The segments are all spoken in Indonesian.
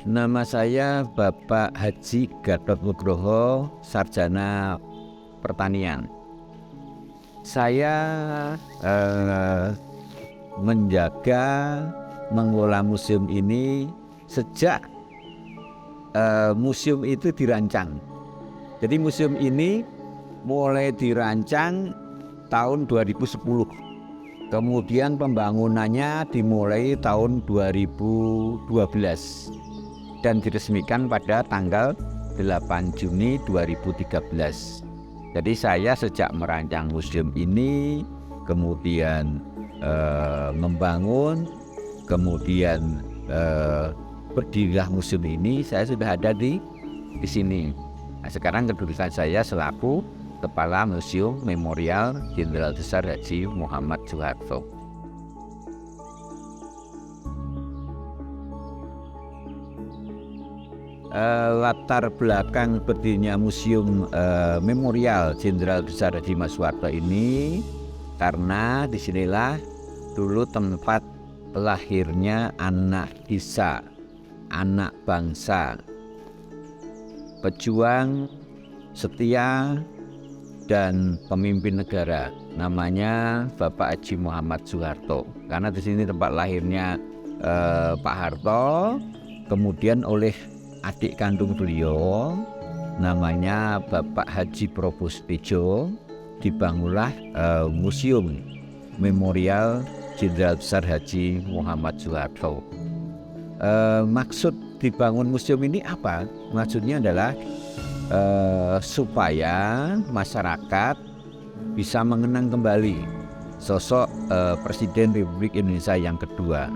Nama saya Bapak Haji Gatot Nugroho, Sarjana Pertanian. Saya menjaga, mengelola museum ini sejak museum itu dirancang. Jadi museum ini mulai dirancang tahun 2010. Kemudian pembangunannya dimulai tahun 2012 dan diresmikan pada tanggal 8 Juni 2013. Jadi saya sejak merancang museum ini, kemudian membangun, kemudian berdirilah museum ini, saya sudah ada di sini. Nah, sekarang kedudukan saya selaku Kepala Museum Memorial Jenderal Besar Haji Muhammad Soeharto. Latar belakang berdirinya Museum Memorial Jenderal Besar Haji Muhammad Soeharto ini karena disinilah dulu tempat lahirnya anak Isa, anak bangsa, pejuang setia dan pemimpin negara, namanya Bapak Haji Muhammad Soeharto. Karena di sini tempat lahirnya Pak Harto, kemudian oleh adik kandung beliau, namanya Bapak Haji Prabowo Setijo, dibangunlah Museum Memorial Jenderal Besar Haji Muhammad Soeharto. Maksud dibangun museum ini apa? Maksudnya adalah supaya masyarakat bisa mengenang kembali sosok Presiden Republik Indonesia yang kedua.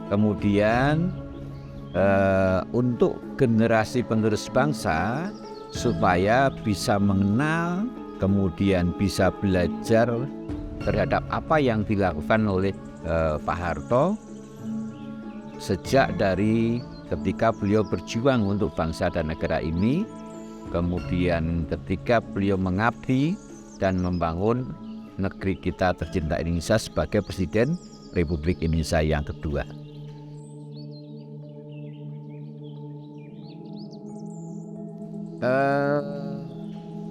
Kemudian untuk generasi penerus bangsa supaya bisa mengenal, kemudian bisa belajar terhadap apa yang dilakukan oleh Pak Harto sejak dari ketika beliau berjuang untuk bangsa dan negara ini, kemudian ketika beliau mengabdi dan membangun negeri kita tercinta Indonesia sebagai Presiden Republik Indonesia yang kedua.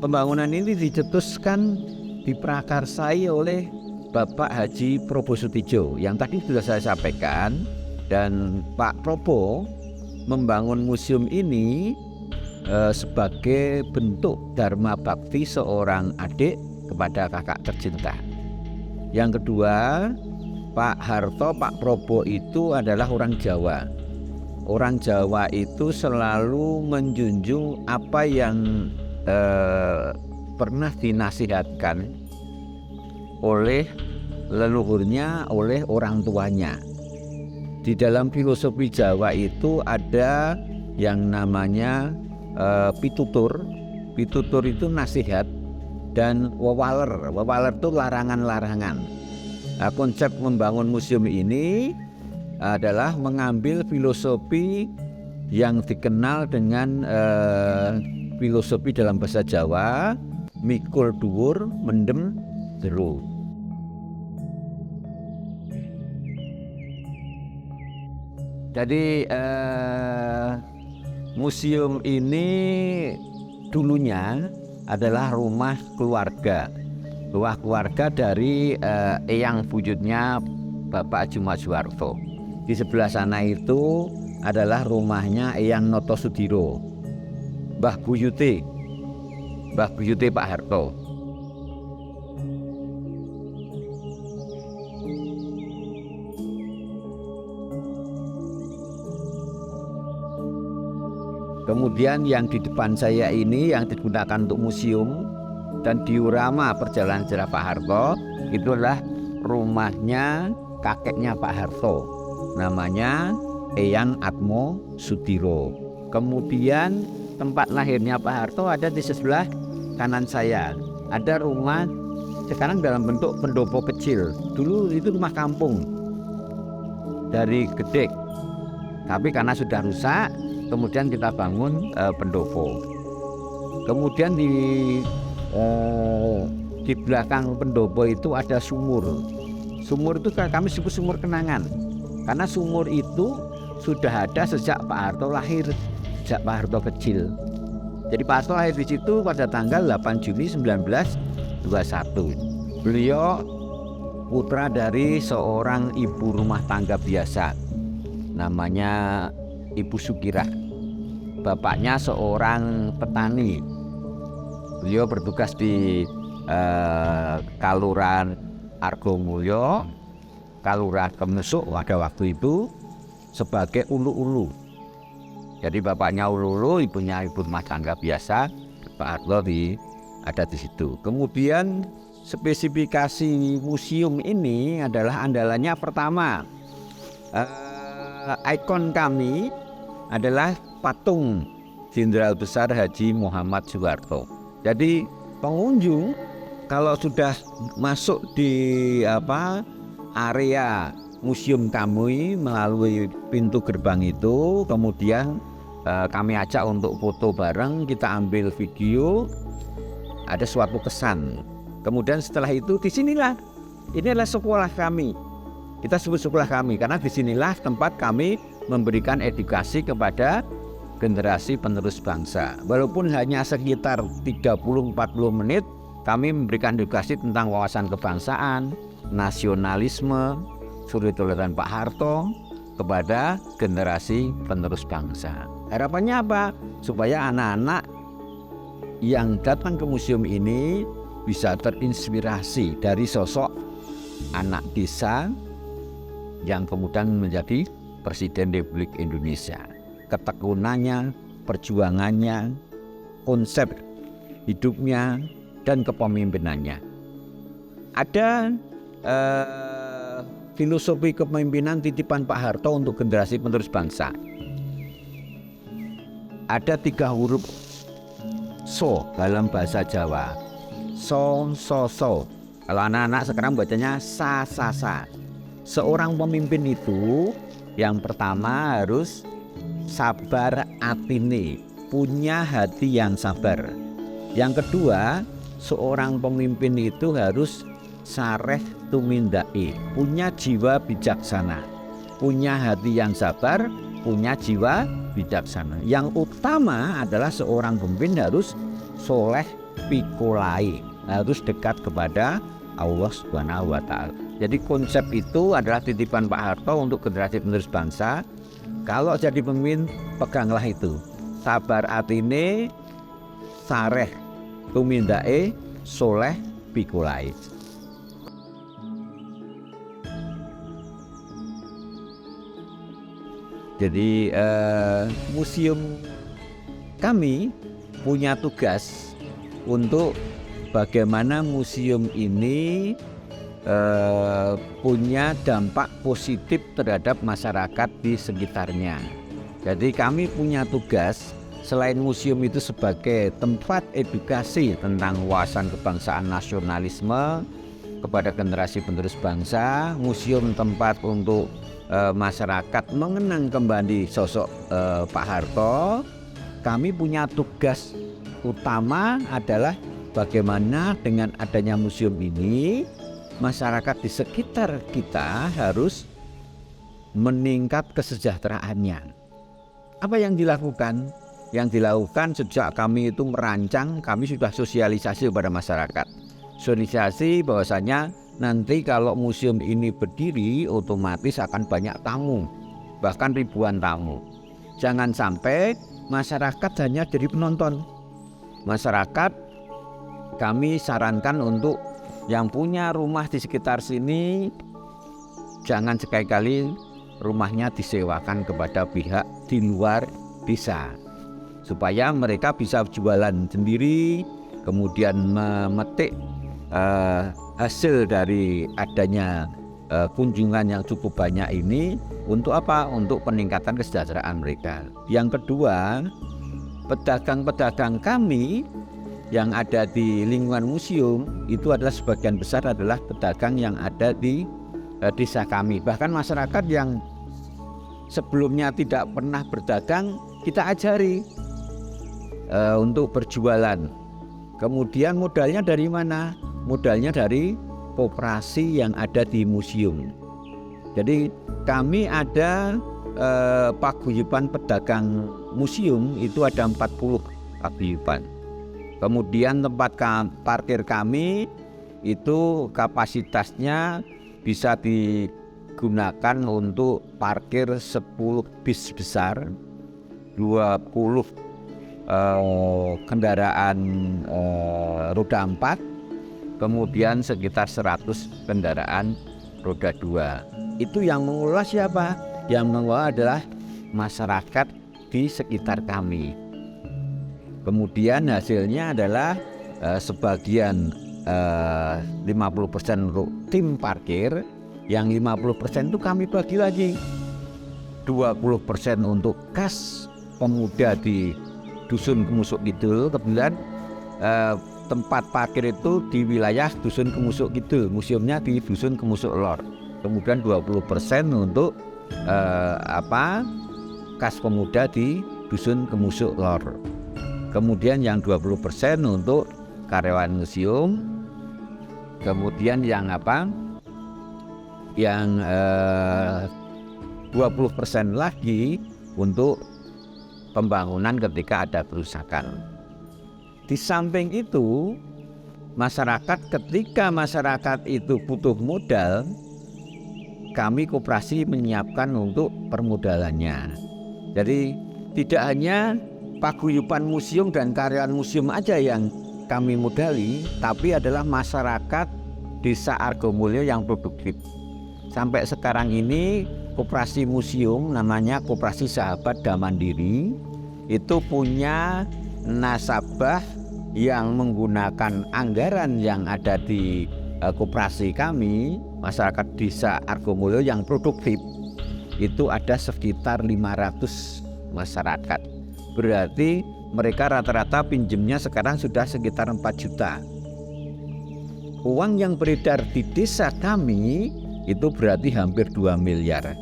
Pembangunan ini dicetuskan, diprakarsai oleh Bapak Haji Prabowo Setijo yang tadi sudah saya sampaikan, dan Pak Prabowo membangun museum ini sebagai bentuk dharma bakti seorang adik kepada kakak tercinta. Yang kedua, Pak Harto, Pak Prabowo itu adalah orang Jawa. Orang Jawa itu selalu menjunjung apa yang pernah dinasihatkan oleh leluhurnya, oleh orang tuanya. Di dalam filosofi Jawa itu ada yang namanya pitutur. Pitutur itu nasihat, dan wewaler. Wewaler itu larangan-larangan. Nah, konsep membangun museum ini adalah mengambil filosofi yang dikenal dengan filosofi dalam bahasa Jawa, mikul dhuwur, mendem jero. Jadi museum ini dulunya adalah rumah keluarga dari eyang buyutnya Bapak Haji Muhammad Soeharto. Di sebelah sana itu adalah rumahnya Eyang Noto Sudiro, Mbah Buyute Pak Harto. Kemudian yang di depan saya ini yang digunakan untuk museum dan diorama perjalanan sejarah Pak Harto, itu adalah rumahnya kakeknya Pak Harto, namanya Eyang Atmo Sudiro. Kemudian tempat lahirnya Pak Harto ada di sebelah kanan saya. Ada rumah sekarang dalam bentuk pendopo kecil. Dulu itu rumah kampung dari Gedek, tapi karena sudah rusak, kemudian kita bangun pendopo. Kemudian di belakang pendopo itu ada sumur. Sumur itu kami sebut sumur kenangan, karena sumur itu sudah ada sejak Pak Harto lahir, sejak Pak Harto kecil. Jadi Pak Harto lahir di situ pada tanggal 8 Juni 1921. Beliau putra dari seorang ibu rumah tangga biasa, namanya Ibu Sukirah. Bapaknya seorang petani. Beliau bertugas di Kalurahan Argomulyo, Kalurahan Kemesuk pada waktu itu sebagai ulu-ulu. Jadi bapaknya ulu-ulu, ibunya ibu rumah tangga biasa. Pak Harto ada di situ. Kemudian spesifikasi museum ini adalah andalannya pertama, ikon kami adalah patung Jenderal Besar Haji Muhammad Soeharto. Jadi pengunjung kalau sudah masuk di area museum kami melalui pintu gerbang itu, kemudian kami ajak untuk foto bareng, kita ambil video, ada suatu kesan. Kemudian setelah itu disinilah, ini adalah sekolah kami. Kita sebut sekolah kami karena disinilah tempat kami memberikan edukasi kepada generasi penerus bangsa. Walaupun hanya sekitar 30-40 menit, kami memberikan edukasi tentang wawasan kebangsaan, nasionalisme, suri teladan Pak Harto kepada generasi penerus bangsa. Harapannya apa? Supaya anak-anak yang datang ke museum ini bisa terinspirasi dari sosok anak desa yang kemudian menjadi Presiden Republik Indonesia. Ketekunannya, perjuangannya, konsep hidupnya, dan kepemimpinannya. Ada filosofi kepemimpinan titipan Pak Harto untuk generasi penerus bangsa. Ada 3 huruf so dalam bahasa Jawa. So. Kalau anak-anak sekarang bacanya sa. Seorang pemimpin itu yang pertama harus sabar atine, punya hati yang sabar. Yang kedua, seorang pemimpin itu harus sareh tumindake, punya jiwa bijaksana. Punya hati yang sabar, punya jiwa bijaksana. Yang utama adalah seorang pemimpin harus soleh pikulai, harus dekat kepada Allah Subhanahu wa Ta'ala. Jadi konsep itu adalah titipan Pak Harto untuk generasi penerus bangsa. Kalau jadi pemimpin, peganglah itu. Sabar atine, sareh tumindake, soleh pikulai. Jadi museum kami punya tugas untuk bagaimana museum ini punya dampak positif terhadap masyarakat di sekitarnya. Jadi kami punya tugas selain museum itu sebagai tempat edukasi tentang wawasan kebangsaan nasionalisme kepada generasi penerus bangsa, museum tempat untuk masyarakat mengenang kembali sosok Pak Harto. Kami punya tugas utama adalah bagaimana dengan adanya museum ini masyarakat di sekitar kita harus meningkat kesejahteraannya. Apa yang dilakukan? Yang dilakukan sejak kami itu merancang, kami sudah sosialisasi kepada masyarakat. Sosialisasi bahwasanya nanti kalau museum ini berdiri otomatis akan banyak tamu, bahkan ribuan tamu. Jangan sampai masyarakat hanya jadi penonton. Masyarakat kami sarankan untuk yang punya rumah di sekitar sini jangan sekali-kali rumahnya disewakan kepada pihak di luar desa, supaya mereka bisa jualan sendiri, kemudian memetik hasil dari adanya kunjungan yang cukup banyak ini untuk apa? Untuk peningkatan kesejahteraan mereka. Yang kedua, pedagang-pedagang kami yang ada di lingkungan museum itu adalah sebagian besar adalah pedagang yang ada di desa kami. Bahkan masyarakat yang sebelumnya tidak pernah berdagang kita ajari untuk berjualan. Kemudian modalnya dari mana? Modalnya dari koperasi yang ada di museum. Jadi kami ada paguyuban pedagang museum itu ada 40 paguyuban. Kemudian tempat parkir kami itu kapasitasnya bisa digunakan untuk parkir 10 bis besar, 20 kendaraan roda 4, kemudian sekitar 100 kendaraan roda 2. Itu yang mengelola siapa? Yang mengelola adalah masyarakat di sekitar kami. Kemudian hasilnya adalah sebagian 50% untuk tim parkir, yang 50% itu kami bagi lagi. 20% untuk kas pemuda di Dusun Kemusuk Kidul. Kebetulan tempat parkir itu di wilayah Dusun Kemusuk Kidul, museumnya di Dusun Kemusuk Lor. Kemudian 20% untuk kas pemuda di Dusun Kemusuk Lor. Kemudian yang 20% untuk karyawan museum. Kemudian yang 20% lagi untuk pembangunan ketika ada kerusakan. Di samping itu, ketika masyarakat itu butuh modal, kami koperasi menyiapkan untuk permodalannya. Jadi tidak hanya paguyuban museum dan karyawan museum aja yang kami modali, tapi adalah masyarakat Desa Argomulyo yang produktif. Sampai sekarang ini koperasi museum namanya Koperasi Sahabat Damandiri itu punya nasabah yang menggunakan anggaran yang ada di koperasi kami, masyarakat Desa Argomulyo yang produktif itu ada sekitar 500 masyarakat. Berarti mereka rata-rata pinjemnya sekarang sudah sekitar 4 juta. Uang yang beredar di desa kami itu berarti hampir 2 miliar.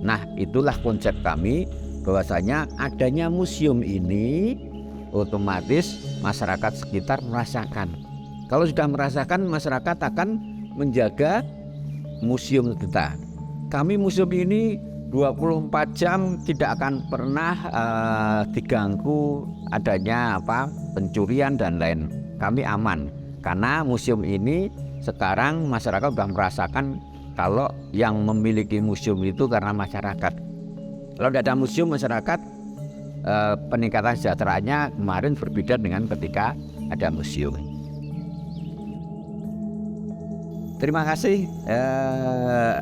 Nah, itulah konsep kami, bahwasanya adanya museum ini otomatis masyarakat sekitar merasakan. Kalau sudah merasakan, masyarakat akan menjaga museum kita. Kami museum ini 24 jam tidak akan pernah diganggu adanya pencurian dan lain. Kami aman karena museum ini sekarang masyarakat sudah merasakan kalau yang memiliki museum itu karena masyarakat. Kalau tidak ada museum, masyarakat peningkatan sejahteraannya kemarin berbeda dengan ketika ada museum. Terima kasih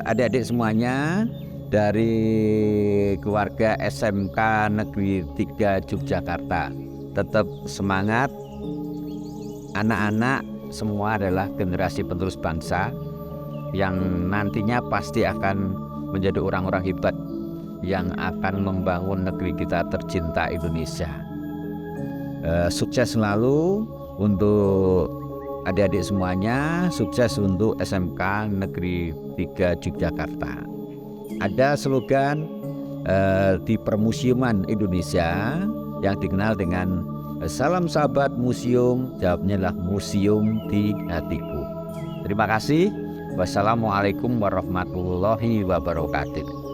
adik-adik semuanya dari keluarga SMK Negeri 3 Yogyakarta. Tetap semangat, anak-anak semua adalah generasi penerus bangsa yang nantinya pasti akan menjadi orang-orang hebat yang akan membangun negeri kita tercinta Indonesia. Sukses selalu untuk adik-adik semuanya, sukses untuk SMK Negeri 3 Yogyakarta. Ada slogan di Permusiuman Indonesia yang dikenal dengan salam sahabat museum, jawabnya adalah museum di hatiku. Terima kasih. Wassalamualaikum warahmatullahi wabarakatuh.